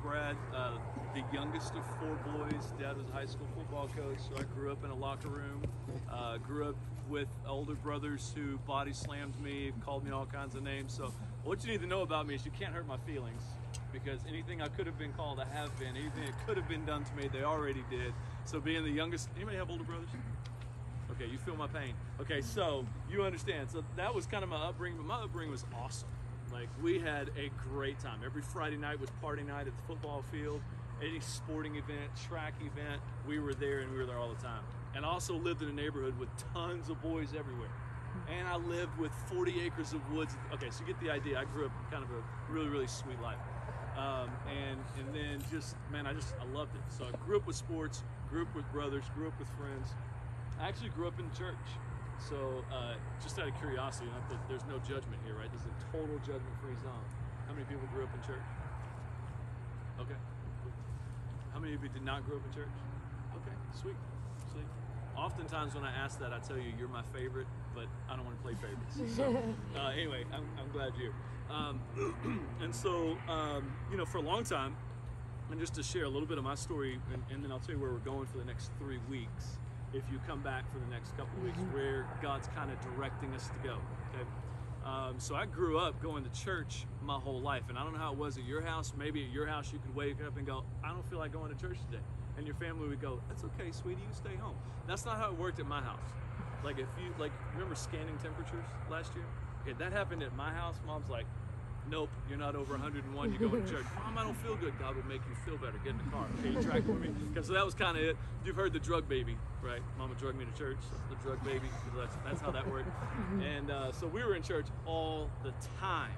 Brad, the youngest of 4 boys. Dad was a high school football coach, so I grew up in a locker room. Grew up with older brothers who body slammed me, called me all kinds of names. So what you need to know about me is you can't hurt my feelings, because anything I could have been called, I have been. Anything that could have been done to me, they already did. So being the youngest, anybody have older brothers? Okay, you feel my pain. Okay, so you understand. So that was kind of my upbringing, but my upbringing was awesome. Like, we had a great time. Every Friday night was party night at the football field. Any sporting event, track event, we were there, and we were there all the time. And I also lived in a neighborhood with tons of boys everywhere. And I lived with 40 acres of woods. Okay, so you get the idea. I grew up kind of a really, really sweet life. And then just, man, I loved it. So I grew up with sports, grew up with brothers, grew up with friends. I actually grew up in church. So just out of curiosity, not that there's no judgment here, right? This is a total judgment-free zone. How many people grew up in church? Okay. How many of you did not grow up in church? Okay, sweet. Oftentimes when I ask that, I tell you you're my favorite, but I don't want to play favorites. So anyway, I'm glad you're. And so, you know, for a long time, and just to share a little bit of my story, and then I'll tell you where we're going for the next 3 weeks. If you come back for the next couple of weeks, where God's kind of directing us to go, okay? So I grew up going to church my whole life, and I don't know how it was at your house. Maybe at your house you could wake up and go, I don't feel like going to church today. And your family would go, that's okay, sweetie, you stay home. That's not how it worked at my house. Like, if you, remember scanning temperatures last year? Okay, that happened at my house. Mom's like, nope, you're not over 101, you're going to church. Mom, I don't feel good. God will make you feel better. Get in the car. Okay, you track with me? Because so that was kind of it. You've heard the drug baby, right? Mama drugged me to church, the drug baby. That's how that worked. And so we were in church all the time.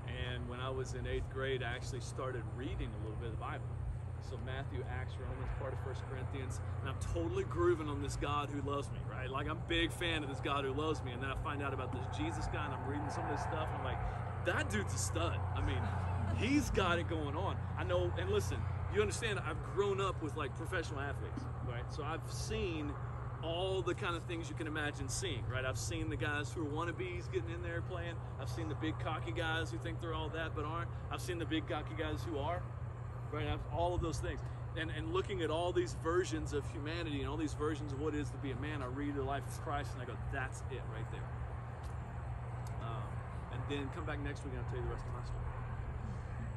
And when I was in 8th grade, I actually started reading a little bit of the Bible. So Matthew, Acts, Romans, part of 1 Corinthians, and I'm totally grooving on this God who loves me, right? Like, I'm a big fan of this God who loves me, and then I find out about this Jesus guy, and I'm reading some of this stuff, and I'm like, that dude's a stud. I mean, he's got it going on. I know, and listen, you understand, I've grown up with, like, professional athletes, right? So I've seen all the kind of things you can imagine seeing, right? I've seen the guys who are wannabes getting in there playing. I've seen the big cocky guys who think they're all that but aren't. I've seen the big cocky guys who are. Right, I have all of those things, and looking at all these versions of humanity and all these versions of what it is to be a man, I read the life of Christ and I go, that's it right there. And then come back next week and I'll tell you the rest of my story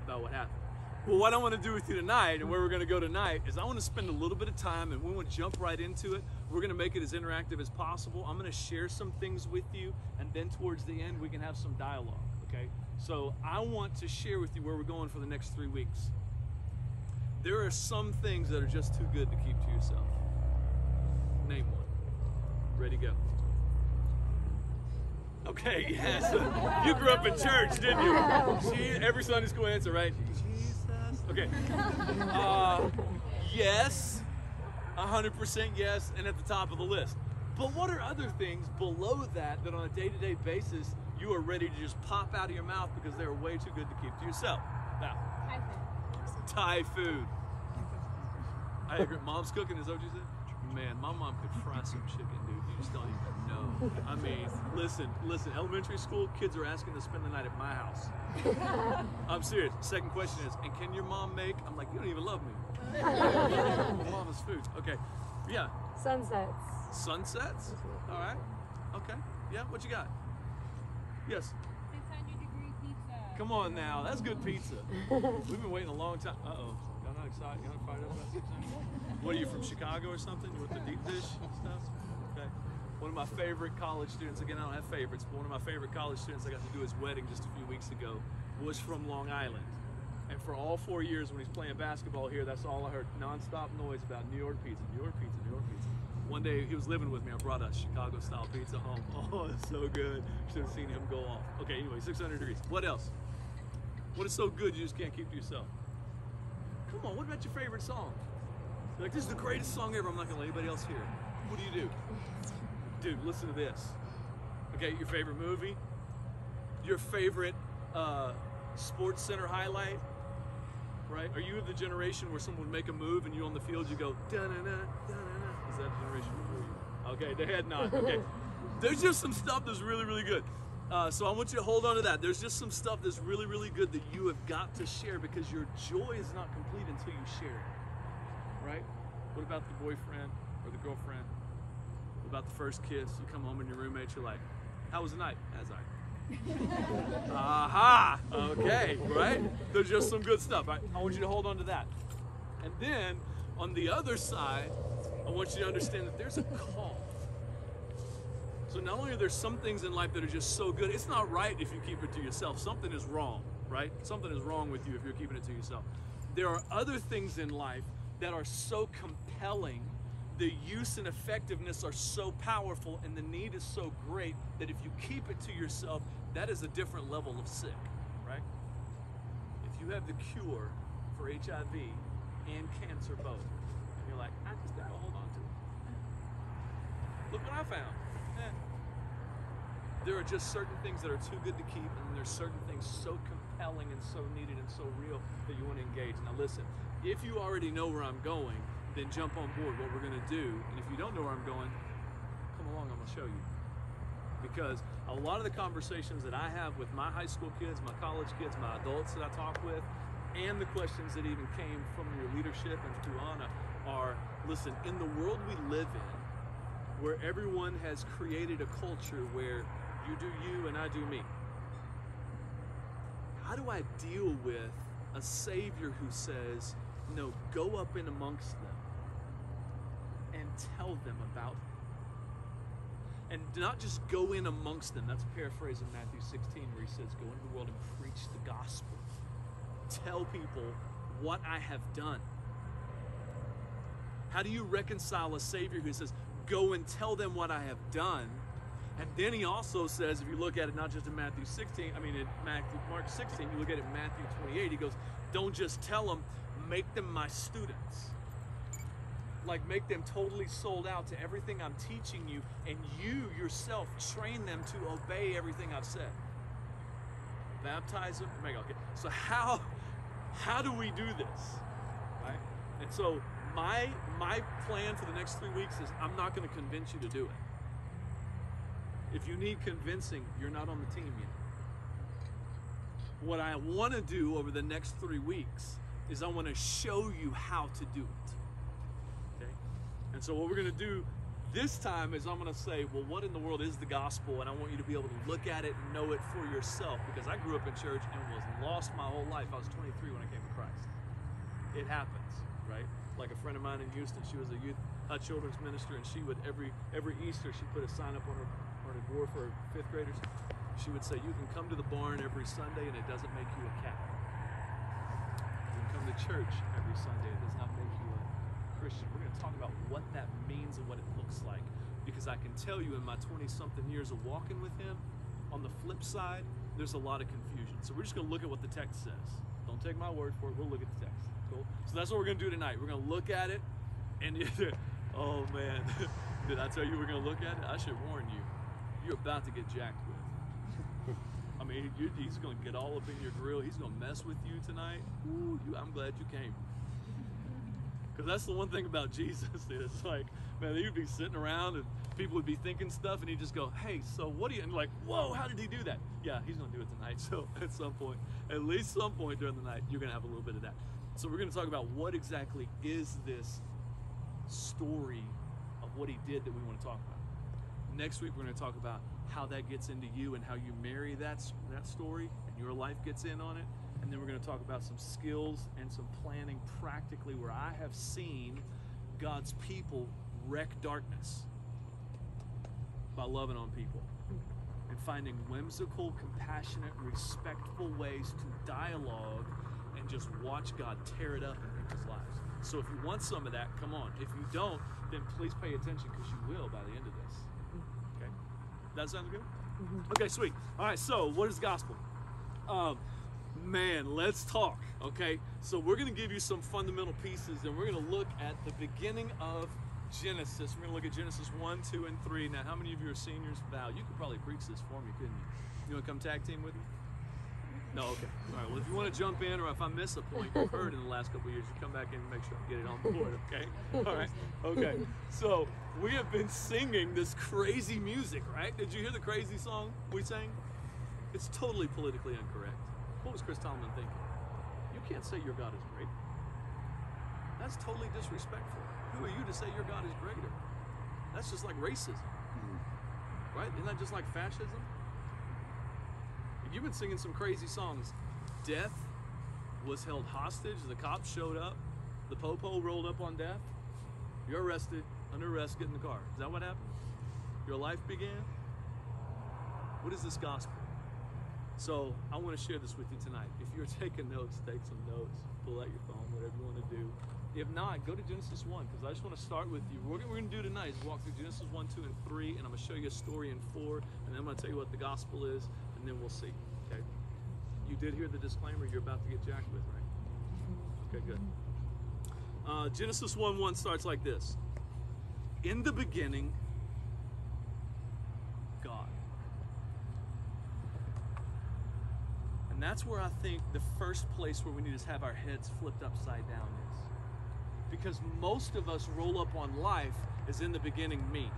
about what happened. Well, what I want to do with you tonight and where we're going to go tonight is I want to spend a little bit of time, and we want to jump right into it. We're going to make it as interactive as possible. I'm going to share some things with you, and then towards the end we can have some dialogue, okay? So I want to share with you where we're going for the next 3 weeks. There are some things that are just too good to keep to yourself. Name one. Ready, go. Okay, yes. You grew up in church, didn't you? Every Sunday school answer, right? Jesus. Okay. Yes. 100% yes, and at the top of the list. But what are other things below that on a day-to-day basis you are ready to just pop out of your mouth because they are way too good to keep to yourself? Now. Thai food. I agree. Mom's cooking, is that what you said? Man, my mom could fry some chicken, dude. You just don't even know. I mean, listen. Elementary school, kids are asking to spend the night at my house. I'm serious. Second question is, and can your mom make? I'm like, you don't even love me. Mama's food. Okay. Yeah. Sunsets. Sunsets? All right. Okay. Yeah, what you got? Yes. 600-degree pizza. Come on now, that's good pizza. We've been waiting a long time. Uh-oh, y'all not excited? Y'all not fired up about 600? What are you, from Chicago or something? You want the deep dish stuff? Okay. One of my favorite college students, again, I don't have favorites, but one of my favorite college students I got to do his wedding just a few weeks ago was from Long Island. And for all 4 years when he's playing basketball here, that's all I heard, nonstop noise about New York pizza, New York pizza, New York pizza. One day he was living with me, I brought a Chicago-style pizza home. Oh, it's so good. Should have seen him go off. Okay, anyway, 600 degrees. What else? What is so good you just can't keep to yourself? Come on, what about your favorite song? You're like, this is the greatest song ever. I'm not going to let anybody else hear it. What do you do? Dude, listen to this. Okay, your favorite movie? Your favorite Sports Center highlight? Right? Are you the generation where someone would make a move and you on the field, you go, da-na-na, da-na-na? Is that generation before you? Okay, they had not. Okay. There's just some stuff that's really, really good. So I want you to hold on to that. There's just some stuff that's really, really good that you have got to share, because your joy is not complete until you share it, right? What about the boyfriend or the girlfriend? What about the first kiss? You come home and your roommates, you're like, how was the night? As I. Aha! Okay, right? There's just some good stuff. Right? I want you to hold on to that. And then on the other side, I want you to understand that there's a call. So not only are there some things in life that are just so good, it's not right if you keep it to yourself. Something is wrong, right? Something is wrong with you if you're keeping it to yourself. There are other things in life that are so compelling, the use and effectiveness are so powerful, and the need is so great that if you keep it to yourself, that is a different level of sick, right? If you have the cure for HIV and cancer both, and you're like, I just gotta hold on to it. Look what I found. There are just certain things that are too good to keep, and then there's certain things so compelling and so needed and so real that you want to engage. Now listen, if you already know where I'm going, then jump on board what we're going to do. And if you don't know where I'm going, come along, I'm going to show you. Because a lot of the conversations that I have with my high school kids, my college kids, my adults that I talk with, and the questions that even came from your leadership and through Anna are, listen, in the world we live in, where everyone has created a culture where you do you and I do me. How do I deal with a Savior who says, no, go up in amongst them and tell them about him? And not just go in amongst them. That's a paraphrase of Matthew 16 where he says, go into the world and preach the gospel. Tell people what I have done. How do you reconcile a Savior who says, go and tell them what I have done? And then he also says, if you look at it not just in Matthew 16, I mean in Mark 16, you look at it in Matthew 28, he goes, don't just tell them, make them my students. Like make them totally sold out to everything I'm teaching you, and you yourself train them to obey everything I've said. Baptize them, okay. So how do we do this? Right? And so my plan for the next 3 weeks is I'm not going to convince you to do it. If you need convincing, you're not on the team yet. What I want to do over the next 3 weeks is I want to show you how to do it. Okay? And so what we're going to do this time is I'm going to say, well, what in the world is the gospel? And I want you to be able to look at it and know it for yourself, because I grew up in church and was lost my whole life. I was 23 when I came to Christ. It happens, right? Like a friend of mine in Houston, she was a children's minister, and she would every Easter she'd put a sign up on her door for 5th graders. She would say, you can come to the barn every Sunday and it doesn't make you a cat. You can come to church every Sunday, it does not make you a Christian. We're going to talk about what that means and what it looks like, because I can tell you in my 20-something years of walking with him, on the flip side, there's a lot of confusion. So we're just going to look at what the text says. Don't take my word for it, we'll look at the text. Cool? So that's what we're going to do tonight. We're going to look at it, and oh man, did I tell you we're going to look at it? I should warn you. You're about to get jacked with. I mean, he's going to get all up in your grill. He's going to mess with you tonight. Ooh, I'm glad you came. Because that's the one thing about Jesus. It's like, man, he'd be sitting around and people would be thinking stuff, and he'd just go, hey, so what do you, and like, whoa, how did he do that? Yeah, he's going to do it tonight. So at some point, at least some point during the night, you're going to have a little bit of that. So we're going to talk about what exactly is this story of what he did that we want to talk about. Next week, we're going to talk about how that gets into you and how you marry that story and your life gets in on it. And then we're going to talk about some skills and some planning practically where I have seen God's people wreck darkness by loving on people and finding whimsical, compassionate, respectful ways to dialogue and just watch God tear it up in people's lives. So if you want some of that, come on. If you don't, then please pay attention, because you will by the end of this. Okay? That sounds good? Mm-hmm. Okay, sweet. All right, so what is the gospel? Man, let's talk, okay? So we're going to give you some fundamental pieces, and we're going to look at the beginning of Genesis. We're going to look at Genesis 1, 2, and 3. Now, how many of you are seniors? Val, you could probably preach this for me, couldn't you? You want to come tag team with me? No, okay. All right, well, if you want to jump in, or if I miss a point you've heard in the last couple of years, you come back in and make sure I get it on board, okay? All right, okay. So we have been singing this crazy music, right? Did you hear the crazy song we sang? It's totally politically incorrect. What was Chris Tallman thinking? You can't say your God is great. That's totally disrespectful. Who are you to say your God is greater? That's just like racism, right? Isn't that just like fascism? You've been singing some crazy songs. Death was held hostage. The cops showed up. The popo rolled up on death. You're arrested, under arrest, get in the car. Is that what happened? Your life began? What is this gospel? So I want to share this with you tonight. If you're taking notes, take some notes. Pull out your phone, whatever you want to do. If not, go to Genesis 1, because I just want to start with you. What we're going to do tonight is walk through Genesis 1, 2, and 3, and I'm going to show you a story in 4, and then I'm going to tell you what the gospel is, and then we'll see. Okay? You did hear the disclaimer you're about to get jacked with, right? Okay, good. Genesis 1:1 starts like this. In the beginning, God. And that's where I think the first place where we need to have our heads flipped upside down is. Because most of us roll up on life as in the beginning me.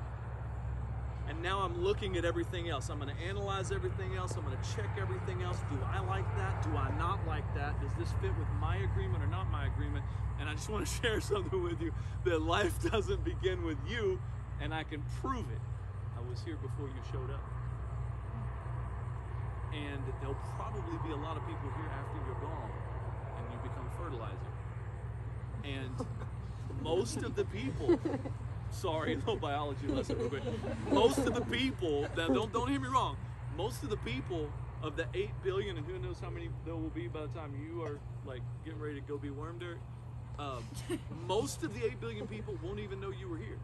And now I'm looking at everything else. I'm going to analyze everything else. I'm going to check everything else. Do I like that? Do I not like that? Does this fit with my agreement or not my agreement? And I just want to share something with you, that life doesn't begin with you, and I can prove it. I was here before you showed up. And there'll probably be a lot of people here after you're gone, and you become fertilizer. And most of the people, sorry, a little biology lesson real quick. Most of the people, that don't hear me wrong, most of the people of the 8 billion, and who knows how many there will be by the time you are like getting ready to go be worm dirt, most of the 8 billion people won't even know you were here.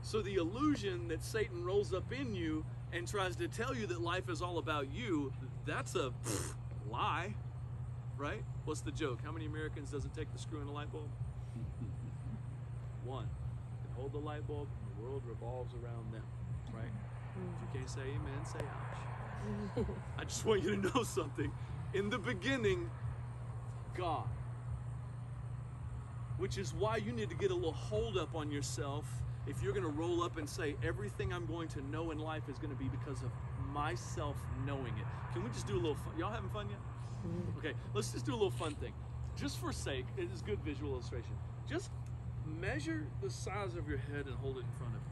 So the illusion that Satan rolls up in you and tries to tell you that life is all about you, that's a lie, right? What's the joke? How many Americans does it take to screw in a light bulb? One. They hold the light bulb and the world revolves around them, right? If you can't say amen, say ouch. I just want you to know something. In the beginning, God. Which is why you need to get a little hold up on yourself if you're going to roll up and say everything I'm going to know in life is going to be because of myself knowing it. Can we just do a little fun? Y'all having fun yet? Okay, let's just do a little fun thing. Just for sake, it is good visual illustration. Just measure the size of your head and hold it in front of you.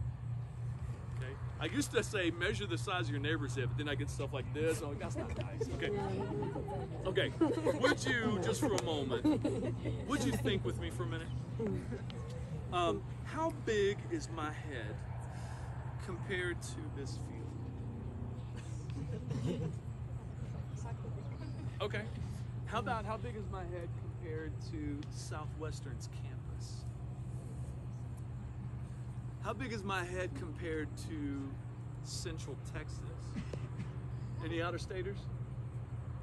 Okay? I used to say measure the size of your neighbor's head, but then I get stuff like this. Oh, that's not nice. Okay. Okay. Would you, just for a moment, would you think with me for a minute? How big is my head compared to this field? Okay. How about how big is my head compared to Southwestern's campus? How big is my head compared to Central Texas? Any out-of-staters?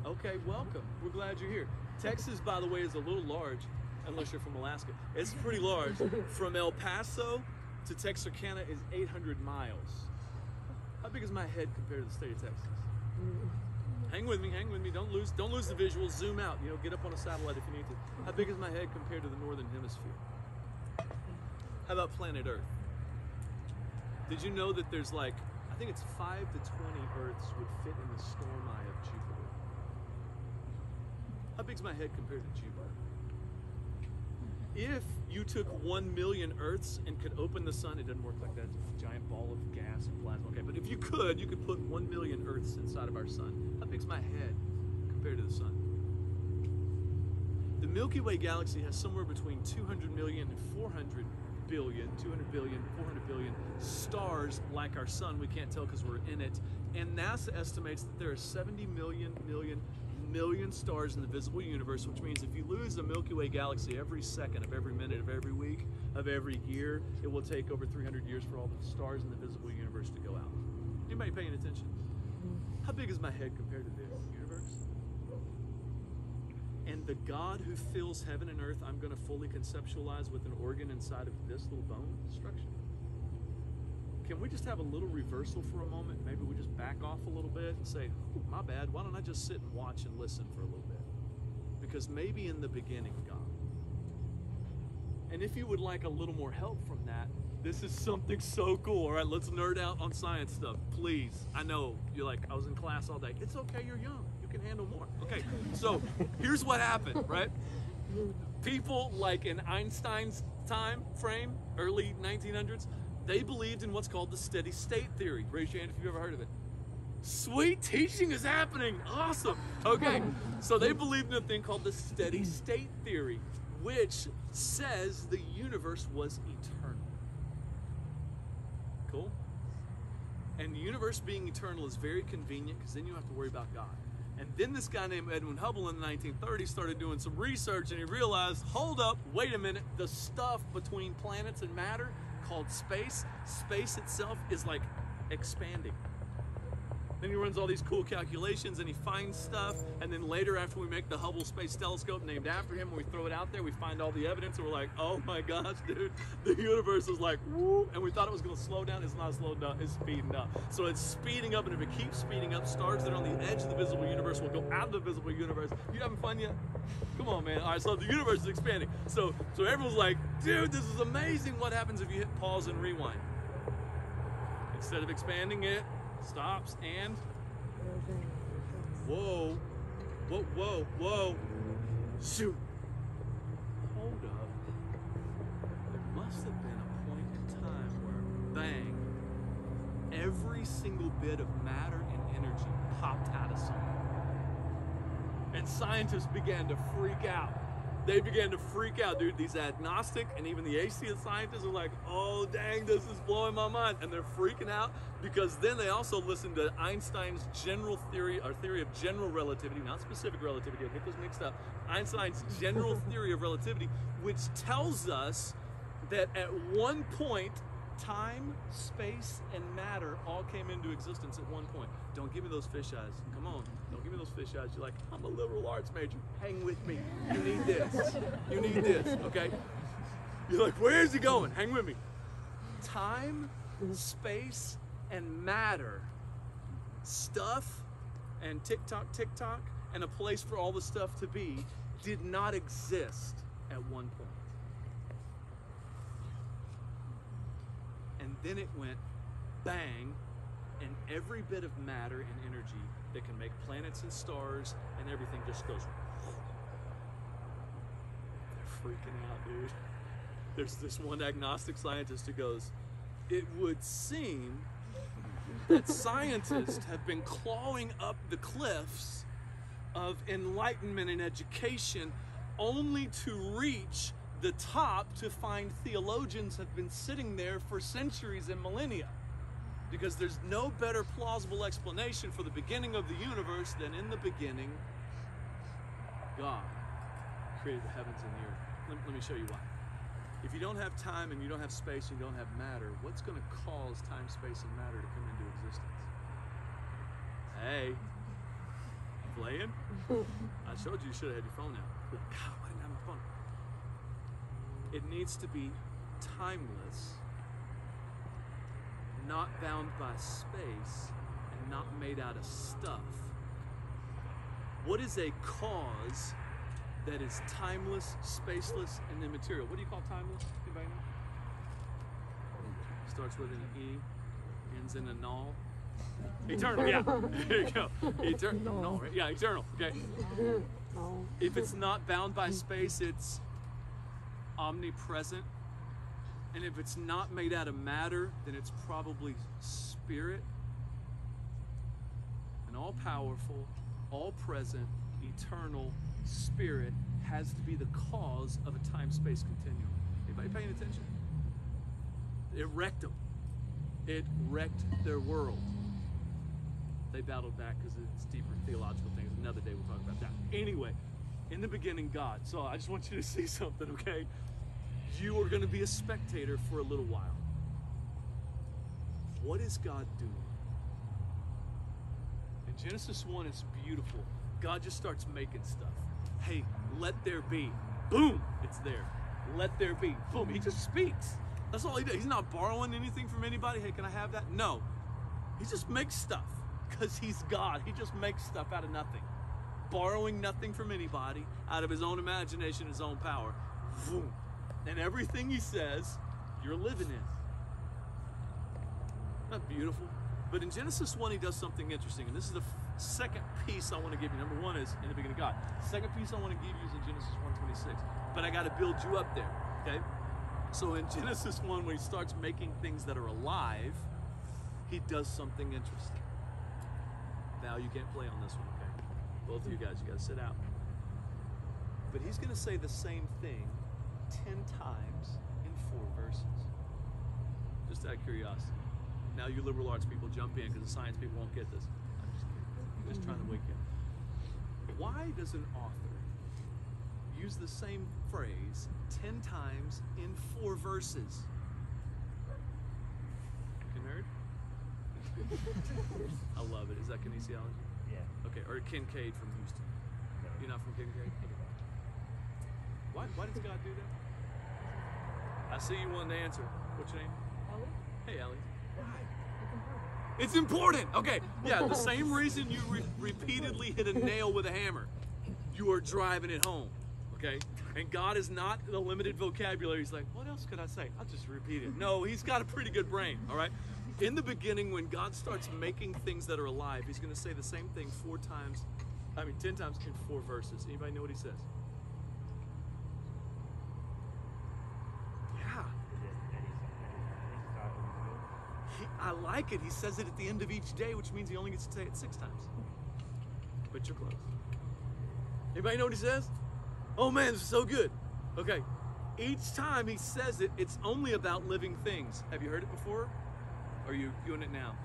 Okay, welcome. We're glad you're here. Texas, by the way, is a little large, unless you're from Alaska. It's pretty large. From El Paso to Texarkana is 800 miles. How big is my head compared to the state of Texas? Hang with me, don't lose the visual, zoom out, get up on a satellite if you need to. How big is my head compared to the northern hemisphere? How about planet Earth? Did you know that there's I think it's 5 to 20 Earths would fit in the storm eye of Jupiter? How big's my head compared to Jupiter? If you took 1 million Earths and could open the sun, it doesn't work like that. It's a giant ball of gas and plasma. Okay, but if you could put 1 million Earths inside of our sun. How big's my head compared to the sun? The Milky Way galaxy has somewhere between 200 million and 400 billion, 200 billion, 400 billion stars like our sun. We can't tell because we're in it. And NASA estimates that there are 70 million stars in the visible universe, which means if you lose the Milky Way galaxy every second of every minute of every week of every year, it will take over 300 years for all the stars in the visible universe to go out. Anybody paying attention? How big is my head compared to the universe? And the God who fills heaven and earth, I'm going to fully conceptualize with an organ inside of this little bone structure. Can we just have a little reversal for a moment? Maybe we just back off a little bit and say, my bad, why don't I just sit and watch and listen for a little bit? Because maybe in the beginning, God. And if you would like a little more help from that, this is something so cool. All right, let's nerd out on science stuff, please. I know you're like, I was in class all day. It's okay, you're young. You can handle more. Okay, so here's what happened, right? People like in Einstein's time frame, early 1900s, they believed in what's called the steady state theory. Raise your hand if you've ever heard of it. Sweet, teaching is happening. Awesome. Okay, so they believed in a thing called the steady state theory, which says the universe was eternal. Cool? And the universe being eternal is very convenient because then you don't have to worry about God. And then this guy named Edwin Hubble in the 1930s started doing some research, and he realized, hold up, wait a minute, the stuff between planets and matter called space itself is like expanding. Then he runs all these cool calculations and he finds stuff, and then later after we make the Hubble Space Telescope named after him, when we throw it out there, we find all the evidence and we're like, oh my gosh, dude, the universe is like, woo, and we thought it was gonna slow down. It's not slowing down, it's speeding up. So it's speeding up, and if it keeps speeding up, stars that are on the edge of the visible universe will go out of the visible universe. You having fun yet? Come on, man. All right, so the universe is expanding. So everyone's like, dude, this is amazing. What happens if you hit pause and rewind? Instead of expanding, it stops and whoa, shoot. Hold up. There must have been a point in time where bang, every single bit of matter and energy popped out of somewhere. And scientists began to freak out. They began to freak out, dude. These agnostic and even the atheist scientists are like, oh, dang, this is blowing my mind. And they're freaking out because then they also listened to Einstein's general theory, or theory of general relativity, not specific relativity, I get those mixed up. Einstein's general theory of relativity, which tells us that at one point, time, space, and matter all came into existence at one point. Don't give me those fish eyes. Come on. Don't give me those fish eyes. You're like, I'm a liberal arts major. Hang with me. You need this. You need this, okay? You're like, where is he going? Hang with me. Time, space, and matter, stuff, and tick-tock, and a place for all the stuff to be did not exist at one point. And then it went bang, and every bit of matter and energy that can make planets and stars and everything just goes. They're freaking out, dude. There's this one agnostic scientist who goes, it would seem that scientists have been clawing up the cliffs of enlightenment and education only to reach the top to find theologians have been sitting there for centuries and millennia. Because there's no better plausible explanation for the beginning of the universe than in the beginning, God created the heavens and the earth. Let me show you why. If you don't have time and you don't have space and you don't have matter, what's going to cause time, space, and matter to come into existence? Hey, playing? I showed you should have had your phone out. God, I didn't have my phone. It needs to be timeless, not bound by space, and not made out of stuff. What is a cause that is timeless, spaceless, and immaterial? What do you call timeless? Anybody know? Starts with an E, ends in a null. Eternal, yeah. There you go. Eternal, no, right? Yeah, eternal. Okay. If it's not bound by space, it's omnipresent. And if it's not made out of matter, then it's probably spirit. An all-powerful, all-present, eternal spirit has to be the cause of a time-space continuum. Anybody paying attention? It wrecked them. It wrecked their world. They battled back because it's deeper theological things. Another day we'll talk about that. Anyway, in the beginning, God. So I just want you to see something, okay? You are going to be a spectator for a little while. What is God doing? In Genesis 1, it's beautiful. God just starts making stuff. Hey, let there be. Boom, it's there. Let there be. Boom, he just speaks. That's all he does. He's not borrowing anything from anybody. Hey, can I have that? No. He just makes stuff because he's God. He just makes stuff out of nothing. Borrowing nothing from anybody, out of his own imagination, his own power. Boom. And everything he says, you're living in. Not beautiful. But in Genesis 1, he does something interesting. And this is the second piece I want to give you. Number one is in the beginning of God. Second piece I want to give you is in Genesis 1:26. But I got to build you up there, okay? So in Genesis 1, when he starts making things that are alive, he does something interesting. Val, you can't play on this one, okay? Both of you guys, you got to sit out. But he's going to say the same thing 10 times in 4 verses. Just out of curiosity. Now you liberal arts people jump in because the science people won't get this. I'm just kidding. I'm just trying to wake you up. Why does an author use the same phrase 10 times in 4 verses? Nerd? I love it. Is that kinesiology? Yeah. Okay, or Kincaid from Houston. No. You're not from Kincaid? Okay. Why does God do that? I see you wanted to answer. What's your name? Ellie? Hey, Ellie. It's important. It's important. Okay. Yeah, the same reason you repeatedly hit a nail with a hammer. You are driving it home. Okay? And God is not the limited vocabulary. He's like, what else could I say? I'll just repeat it. No, he's got a pretty good brain. All right? In the beginning, when God starts making things that are alive, he's going to say the same thing 10 times in 4 verses. Anybody know what he says? Yeah. I like it. He says it at the end of each day, which means he only gets to say it 6 times. But you're close. Anybody know what he says? Oh man, this is so good. Okay. Each time he says it, it's only about living things. Have you heard it before? Or are you doing it now?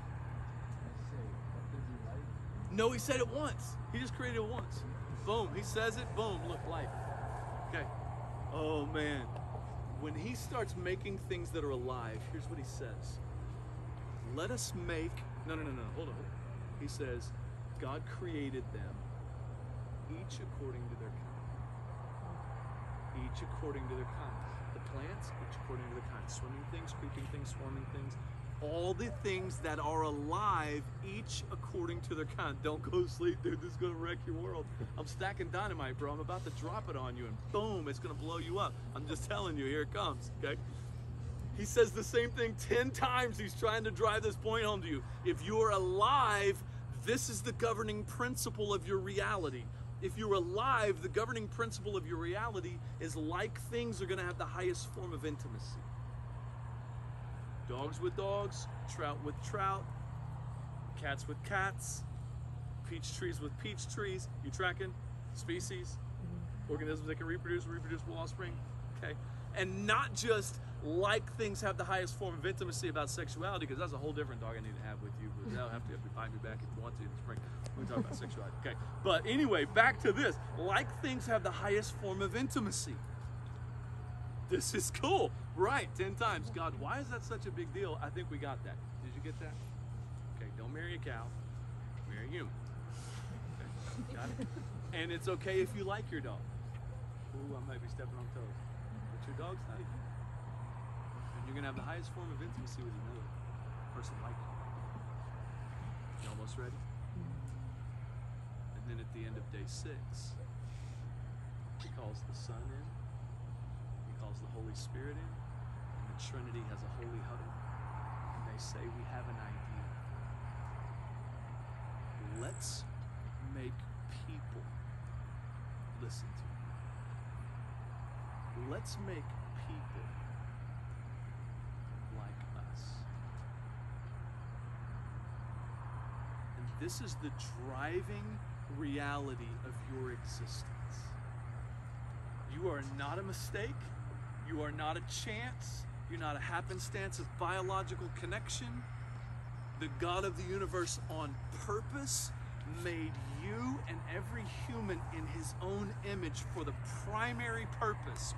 No, he said it once. He just created it once. Boom. He says it. Boom. Look, life. Okay. Oh man. When he starts making things that are alive, here's what he says. Let us make, no, hold on. He says, God created them, each according to their kind. Each according to their kind. The plants, each according to their kind. Swimming things, creeping things, swarming things. All the things that are alive, each according to their kind. Don't go to sleep, dude. This is going to wreck your world. I'm stacking dynamite, bro. I'm about to drop it on you, and boom, it's going to blow you up. I'm just telling you, here it comes, okay? He says the same thing 10 times. He's trying to drive this point home to you. If you are alive, this is the governing principle of your reality. If you're alive, the governing principle of your reality is like things are going to have the highest form of intimacy. Dogs with dogs, trout with trout, cats with cats, peach trees with peach trees. You tracking? Species, organisms that can reproduce reproducible offspring. Okay, and not just like things have the highest form of intimacy about sexuality, because that's a whole different dog I need to have with you. But they'll have to bite me back if you want to in the spring. We talk about sexuality. Okay, but anyway, back to this. Like things have the highest form of intimacy. This is cool. Right, 10 times. God, why is that such a big deal? I think we got that. Did you get that? Okay, don't marry a cow. Marry a human. Okay, got it? And it's okay if you like your dog. Ooh, I might be stepping on toes. But your dog's not a human. And you're going to have the highest form of intimacy with another person like you. You almost ready? And then at the end of day 6, he calls the Son in. He calls the Holy Spirit in. And the Trinity has a holy huddle. And they say, we have an idea. Let's make people. Listen to me. Let's make people like us. And this is the driving reality of your existence. You are not a mistake. You are not a chance. You're not a happenstance of biological connection. The God of the universe on purpose made you and every human in his own image for the primary purpose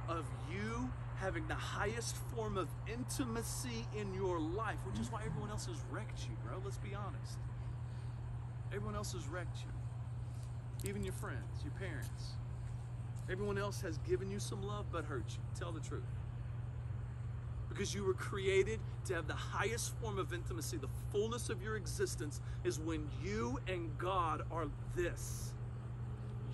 of you having the highest form of intimacy in your life, which is why everyone else has wrecked you, bro. Let's be honest. Everyone else has wrecked you. Even your friends, your parents. Everyone else has given you some love but hurt you. Tell the truth. Because you were created to have the highest form of intimacy. The fullness of your existence is when you and God are this.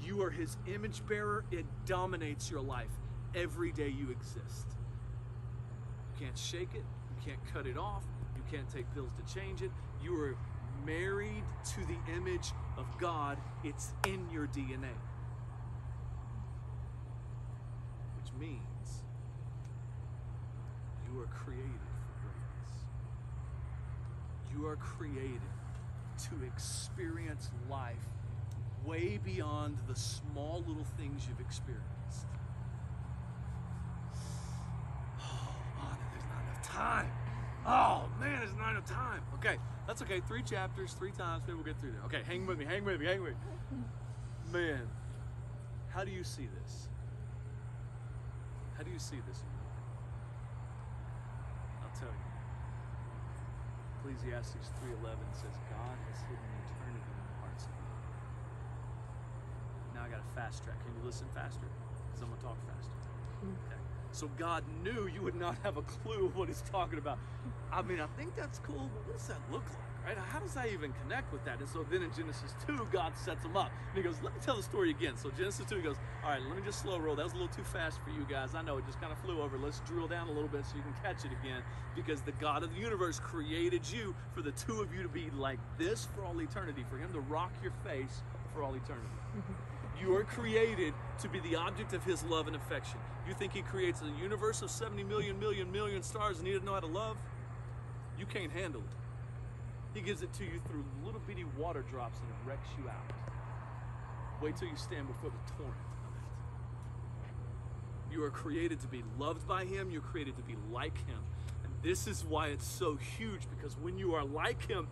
You are his image bearer. It dominates your life. every day you exist. You can't shake it. You can't cut it off. You can't take pills to change it. You are married to the image of God. It's in your DNA. Which means you are created for greatness. You are created to experience life way beyond the small little things you've experienced. Oh, there's not enough time. Oh man, there's not enough time. Okay, that's okay. 3 chapters, 3 times, maybe we'll get through there. Okay, hang with me, hang with me, hang with me. Man, how do you see this? How do you see this? I'll tell you. Ecclesiastes 3:11 says, God has hidden eternity in the hearts of men. Now I got to fast track. Can you listen faster? Because I'm going to talk faster. Okay. So God knew you would not have a clue of what he's talking about. I mean, I think that's cool, but what does that look like, right? How does that even connect with that? And so then in Genesis 2, God sets them up. And he goes, let me tell the story again. So Genesis 2, he goes, all right, let me just slow roll. That was a little too fast for you guys. I know, it just kind of flew over. Let's drill down a little bit so you can catch it again. Because the God of the universe created you for the two of you to be like this for all eternity, for him to rock your face for all eternity. You are created to be the object of his love and affection. You think he creates a universe of 70 million stars and he doesn't know how to love? You can't handle it. He gives it to you through little bitty water drops and it wrecks you out. Wait till you stand before the torrent of it. You are created to be loved by him. You're created to be like him. And this is why it's so huge, because when you are like him,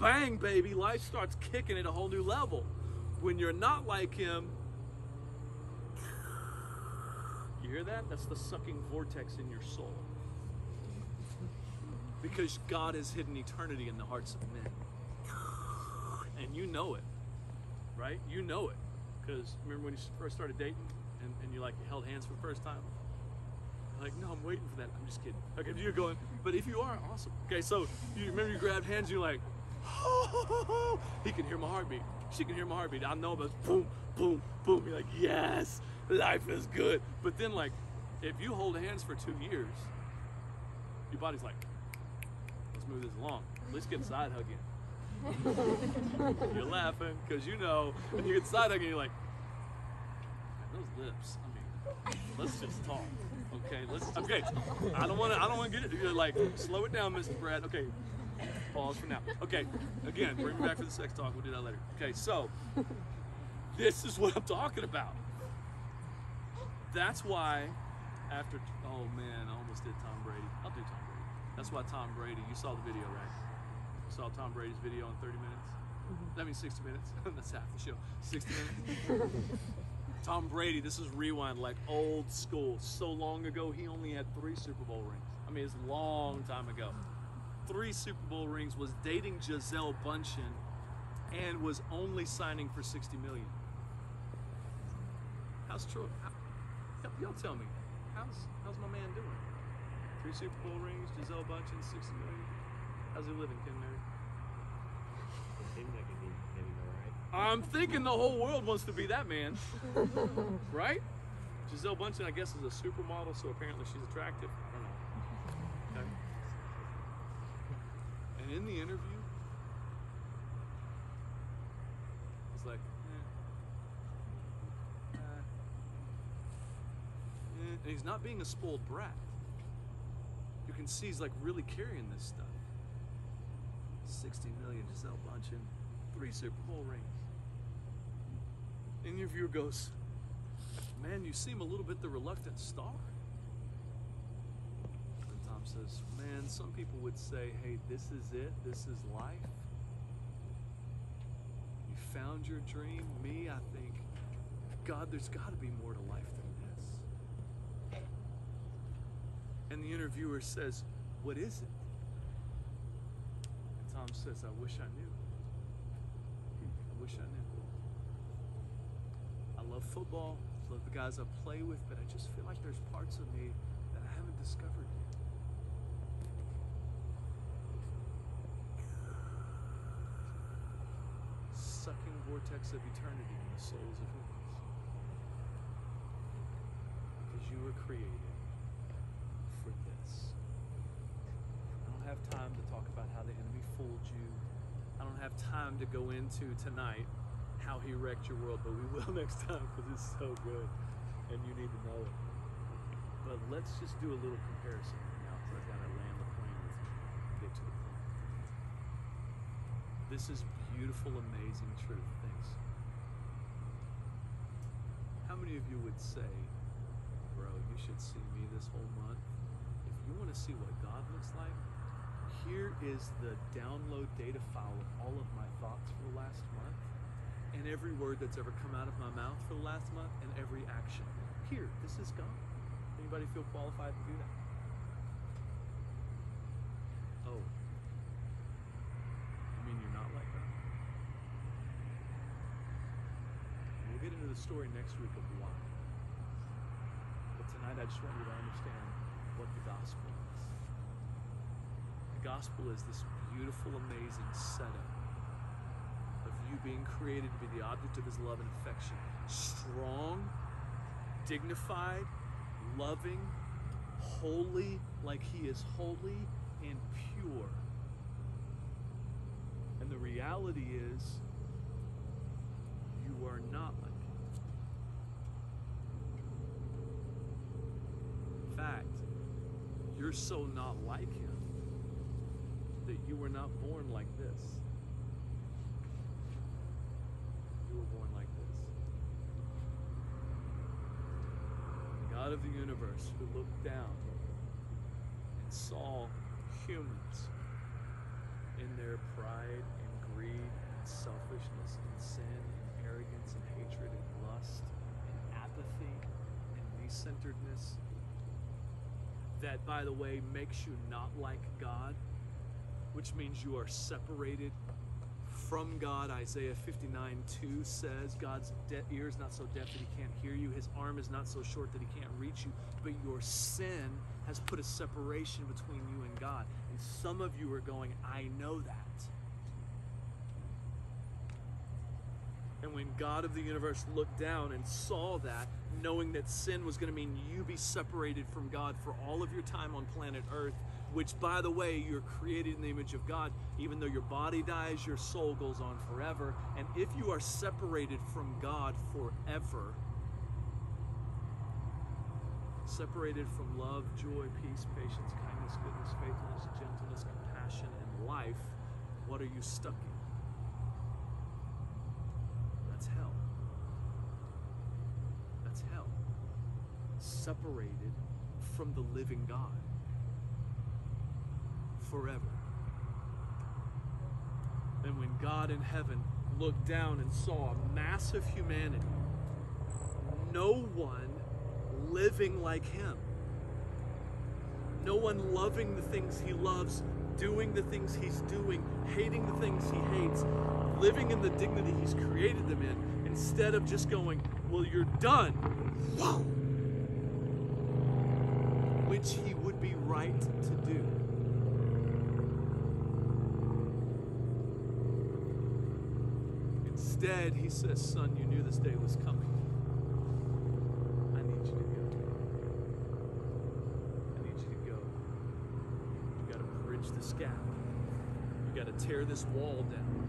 bang, baby, life starts kicking at a whole new level. When you're not like him, you hear that? That's the sucking vortex in your soul. Because God has hidden eternity in the hearts of men. And you know it, right? You know it. Because remember when you first started dating and you held hands for the first time? Like, no, I'm waiting for that. I'm just kidding. Okay, you're going, but if you are, awesome. Okay, so you remember you grabbed hands and you're like, oh, he can hear my heartbeat. She can hear my heartbeat. I know, but boom, boom, boom. You're like, yes, life is good. But then, if you hold hands for 2 years, your body's like, let's move this along. Let's get side hugging. You're laughing because you know, when you get side hugging, you're like, those lips. I mean, let's just talk. Okay, I don't want to get it. You're like, slow it down, Mr. Brad. Okay. Pause for now. Okay, again, bring me back for the sex talk. We'll do that later. Okay, so this is what I'm talking about. That's why after, oh man, I almost did Tom Brady. I'll do Tom Brady. That's why Tom Brady, you saw the video, right? You saw Tom Brady's video in 30 minutes? That means 60 minutes. That's half the show. 60 minutes. Tom Brady, this is rewind, like old school. So long ago, he only had 3 Super Bowl rings. I mean, it's a long time ago. 3 Super Bowl rings, was dating Gisele Bündchen, and was only signing for $60 million. How's Troy? Y'all tell me, how's my man doing? 3 Super Bowl rings, Gisele Bündchen, $60 million. How's he living, Ken Mary? Seems like maybe all right. I'm thinking the whole world wants to be that man, right? Gisele Bündchen, I guess, is a supermodel, so apparently she's attractive. I don't know. Okay. And in the interview, he's like, and he's not being a spoiled brat. You can see he's really carrying this stuff. 60 million, Gisele Bündchen, 3 Super Bowl rings. The interviewer goes, man, you seem a little bit the reluctant star. And Tom says, man, some people would say, hey, this is it, this is life. You found your dream. Me, I think, God, there's got to be more to life than this. And the interviewer says, what is it? And Tom says, I wish I knew. I wish I knew. I love football, love the guys I play with, but I just feel like there's parts of me that I haven't discovered yet. Sucking vortex of eternity in the souls of humans. Because you were were created for this. I don't have time to talk about how the enemy fooled you. I don't have time to go into tonight how he wrecked your world, but we will next time because it's so good and you need to know it. But let's just do a little comparison now because I've got to land the plane with you. Get to the point. This is beautiful, amazing truth. Thanks. How many of you would say, bro, you should see me this whole month? If you want to see what God looks like, here is the download data file of all of my thoughts for the last month and every word that's ever come out of my mouth for the last month and every action. Here, this is God. Anybody feel qualified to do that? Oh. You mean you're not like that? We'll get into the story next week of why. But tonight I just want you to understand what the gospel is. The gospel is this beautiful, amazing setup of you being created to be the object of his love and affection. Strong, dignified, loving, holy like he is holy, and pure. And the reality is, you are not like him. In fact, you're so not like him that you were not born like this. You were born like this. The God of the universe who looked down and saw humans in their pride and greed and selfishness and sin and arrogance and hatred and lust and apathy and me-centeredness that, by the way, makes you not like God, which means you are separated from God. Isaiah 59:2 says, God's ear is not so deaf that he can't hear you. His arm is not so short that he can't reach you. But your sin has put a separation between you and God. And some of you are going, I know that. And when God of the universe looked down and saw that, knowing that sin was going to mean you be separated from God for all of your time on planet Earth, which, by the way, you're created in the image of God. Even though your body dies, your soul goes on forever. And if you are separated from God forever, separated from love, joy, peace, patience, kindness, goodness, faithfulness, gentleness, compassion, and life, what are you stuck in? That's hell. That's hell. Separated from the living God. Forever. And when God in heaven looked down and saw a massive humanity, no one living like him, no one loving the things he loves, doing the things he's doing, hating the things he hates, living in the dignity he's created them in, instead of just going, well, you're done, which he would be right to do. Instead, he says, son, you knew this day was coming. I need you to go. I need you to go. You got to bridge this gap. You got to tear this wall down.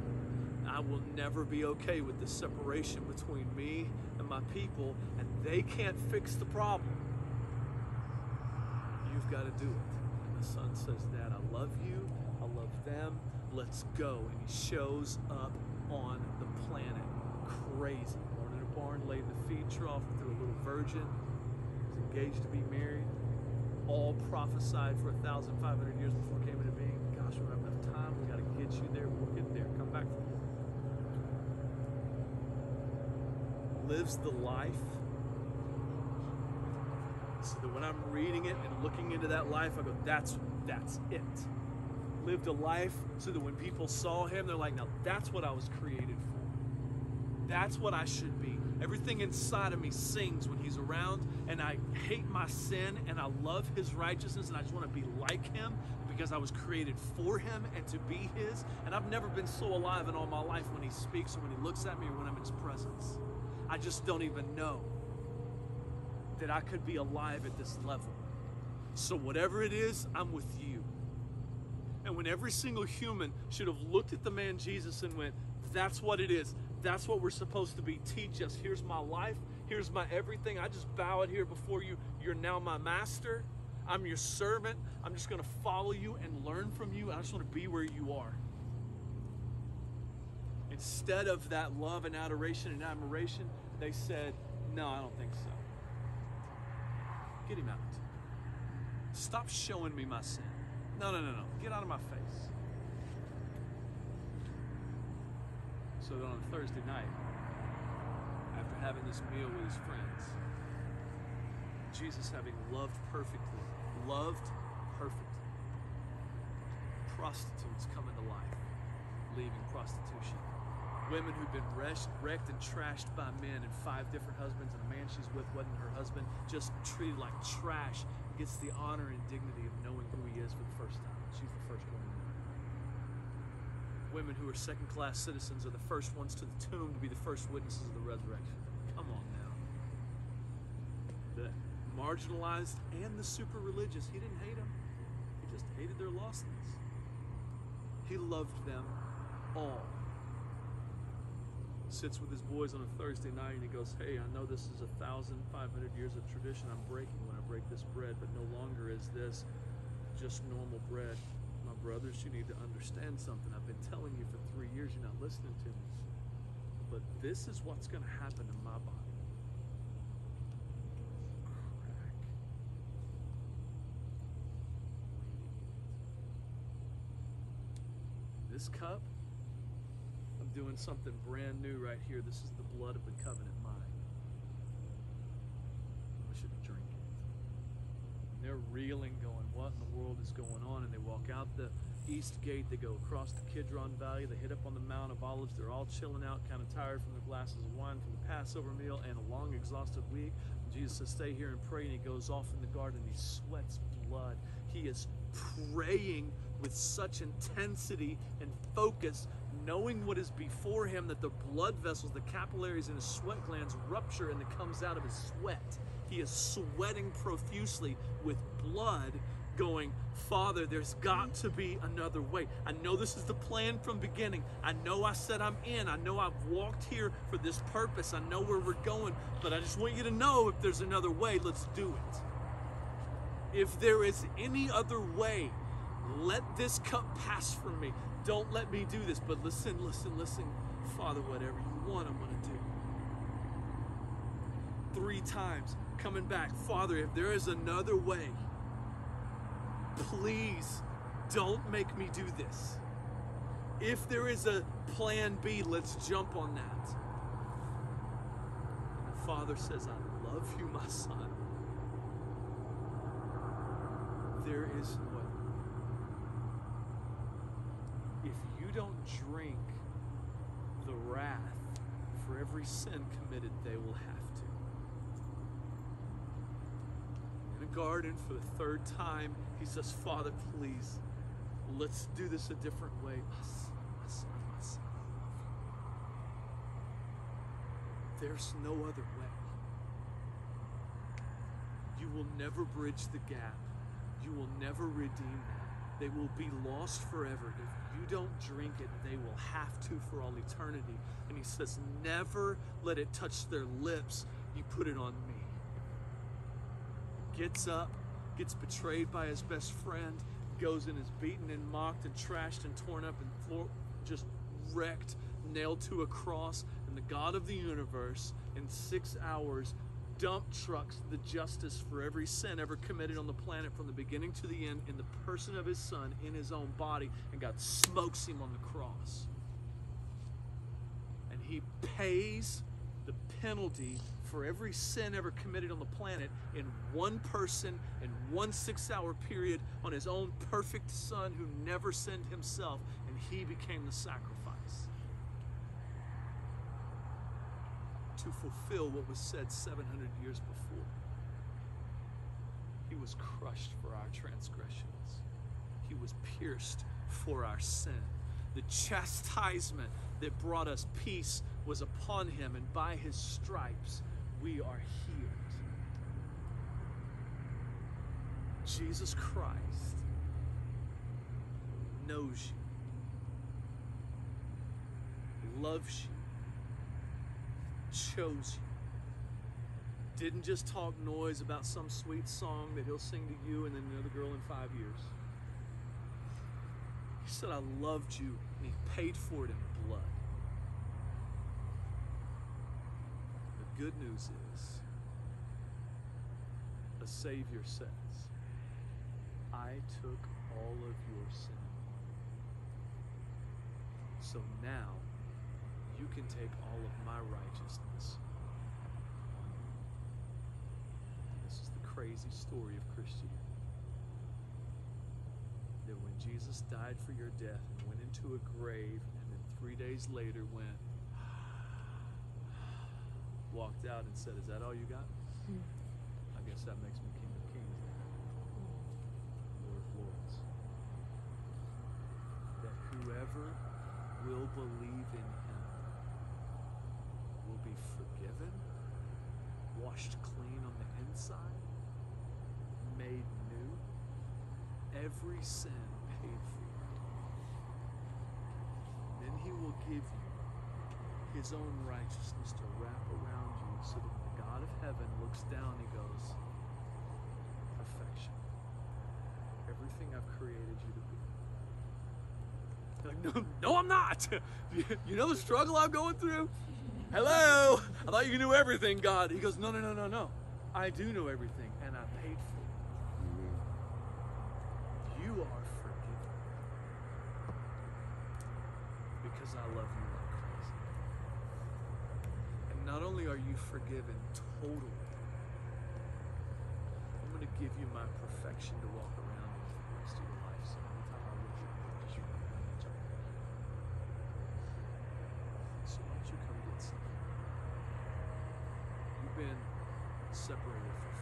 I will never be okay with the separation between me and my people, and they can't fix the problem. You've got to do it. And the son says, Dad, I love you. I love them. Let's go. And he shows up on the planet. Crazy. Born in a barn, laid in a feed trough through a little virgin. Was engaged to be married. All prophesied for 1,500 years before it came into being. Gosh, we don't have enough time. We got to get you there. We'll get there. Come back for more. Lives the life so that when I'm reading it and looking into that life, I go, that's it. Lived a life so that when people saw him, they're like, now that's what I was created for. That's what I should be. Everything inside of me sings when he's around, and I hate my sin, and I love his righteousness, and I just want to be like him because I was created for him and to be his. And I've never been so alive in all my life when he speaks or when he looks at me or when I'm in his presence. I just don't even know. that I could be alive at this level. So whatever it is, I'm with you. And when every single human should have looked at the man Jesus and went, that's what it is. That's what we're supposed to be. Teach us. Here's my life. Here's my everything. I just bow it here before you. You're now my master. I'm your servant. I'm just going to follow you and learn from you. I just want to be where you are. Instead of that love and adoration and admiration, they said, no, I don't think so. Get him out. Stop showing me my sin. No. Get out of my face. So then on Thursday night, after having this meal with his friends, Jesus, having loved perfectly, prostitutes come into life, leaving prostitution. Women who've been wrecked and trashed by men, and 5 different husbands, and a man she's with wasn't her husband, just treated like trash, gets the honor and dignity of knowing who he is for the first time. She's the first woman. Women who are second-class citizens are the first ones to the tomb to be the first witnesses of the resurrection. Come on now. The marginalized and the super religious, he didn't hate them. He just hated their lostness. He loved them all. Sits with his boys on a Thursday night and he goes, hey, I know this is 1,500 years of tradition I'm breaking when I break this bread, but no longer is this just normal bread. My brothers, you need to understand something. I've been telling you for 3 years, you're not listening to me. But this is what's going to happen in my body. Crack. This cup, I'm doing something brand new right here. This is the blood of the covenant mine. I should drink it. And they're reeling, going, what in the world is going on? And they walk out the east gate. They go across the Kidron Valley. They hit up on the Mount of Olives. They're all chilling out, kind of tired from their glasses of wine from the Passover meal and a long, exhausted week. Jesus says, stay here and pray. And he goes off in the garden and he sweats blood. He is praying with such intensity and focus, knowing what is before him, that the blood vessels, the capillaries in his sweat glands rupture and it comes out of his sweat. He is sweating profusely with blood, going, Father, there's got to be another way. I know this is the plan from beginning. I know I said I'm in. I know I've walked here for this purpose. I know where we're going, but I just want you to know if there's another way, let's do it. If there is any other way, let this cup pass from me. Don't let me do this, but listen. Father, whatever you want, I'm going to do. 3 times, coming back. Father, if there is another way, please don't make me do this. If there is a plan B, let's jump on that. And the Father says, I love you, my son. There is no other. If you don't drink the wrath for every sin committed, they will have to. In a garden for the 3rd time, he says, Father, please, let's do this a different way. My son, there's no other way. You will never bridge the gap. You will never redeem them. They will be lost forever. If you don't drink it, they will have to for all eternity. And he says, never let it touch their lips. You put it on me. Gets up, gets betrayed by his best friend, goes and is beaten and mocked and trashed and torn up and just wrecked, nailed to a cross. And the God of the universe, in 6 hours, dump trucks the justice for every sin ever committed on the planet from the beginning to the end in the person of his son in his own body, and God smokes him on the cross. And he pays the penalty for every sin ever committed on the planet in one person in one 6-hour period on his own perfect son who never sinned himself, and he became the sacrifice. To fulfill what was said 700 years before. He was crushed for our transgressions. He was pierced for our sin. The chastisement that brought us peace was upon him, and by his stripes we are healed. Jesus Christ knows you, loves you, chose you. Didn't just talk noise about some sweet song that he'll sing to you and then another girl in 5 years. He said, I loved you, and he paid for it in blood. The good news is, the Savior says, I took all of your sin on me. So now, you can take all of my righteousness on you. This is the crazy story of Christianity. That when Jesus died for your death and went into a grave, and then 3 days later walked out and said, is that all you got? I guess that makes me King of Kings now. Lord of Lords. That whoever will believe in him will be forgiven, washed clean on the inside, made new, every sin paid for. Then he will give you his own righteousness to wrap around you, so that when the God of heaven looks down, he goes, perfection. Everything I've created you to be. Like, no, I'm not. You know the struggle I'm going through? Hello? I thought you knew everything, God. He goes, no. I do know everything, and I paid for it. You are forgiven. Because I love you like crazy. And not only are you forgiven totally, I'm going to give you my perfection to walk around with for the rest of your life. So every time I look at you, just remember how much I love you. So why don't you come get some? You've been separated from